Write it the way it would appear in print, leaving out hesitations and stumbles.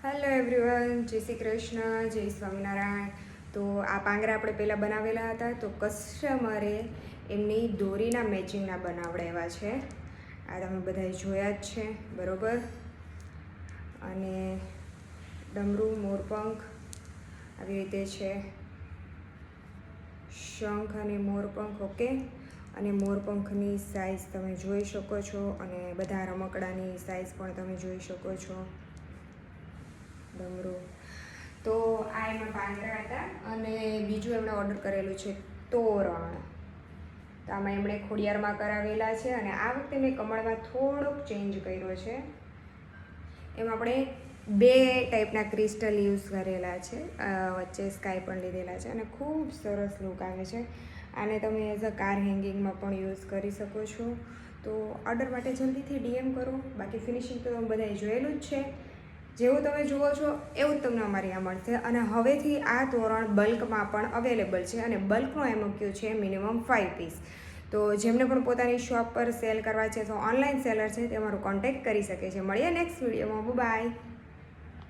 Hello everyone, જય શ્રી કૃષ્ણ, જય સ્વામિનારાયણ. તો આ પાંગરા આપણે પહેલાં બનાવેલા હતા, તો કસ્ટમરે એમની દોરીના મેચિંગના બનાવડાવ્યા છે. આ તમે બધાએ જોયા જ છે, બરાબર. અને ડમરું, મોરપંખ આવી રીતે છે, શંખ અને મોરપંખ. ઓકે, અને મોરપંખની સાઇઝ તમે જોઈ શકો છો, અને બધા રમકડાની સાઇઝ પણ તમે જોઈ શકો છો. ડમરું. તો આ એમાં પાંદડા હતા, અને બીજું એમણે ઓર્ડર કરેલું છે તોરણ. તો આમાં એમણે ખોડિયારમાં કરાવેલા છે, અને આ વખતે મેં કમળમાં થોડોક ચેન્જ કર્યો છે. એમાં આપણે 2 ટાઈપના ક્રિસ્ટલ યુઝ કરેલા છે, વચ્ચે સ્કાય પણ લીધેલા છે, અને ખૂબ સરસ લુક આવે છે. આને તમે એઝ અ કાર હેંગિંગમાં પણ યુઝ કરી શકો છો. તો ઓર્ડર માટે જલ્દીથી ડીએમ કરો. બાકી ફિનિશિંગ તો તમે બધાએ જોયેલું જ છે. જેવું તમે જુઓ છો એવું જ તમને અમારી આ મળશે. અને હવેથી આ તોરણ બલ્કમાં પણ અવેલેબલ છે, અને બલ્કનો એમઓક્યુ છે મિનિમમ 5 પીસ. તો જેમને પણ પોતાની શોપ પર સેલ કરવા છે, તો ઓનલાઈન સેલર છે તે અમારો કોન્ટેક્ટ કરી શકે છે. મળીએ નેક્સ્ટ વિડીયોમાં. બાય.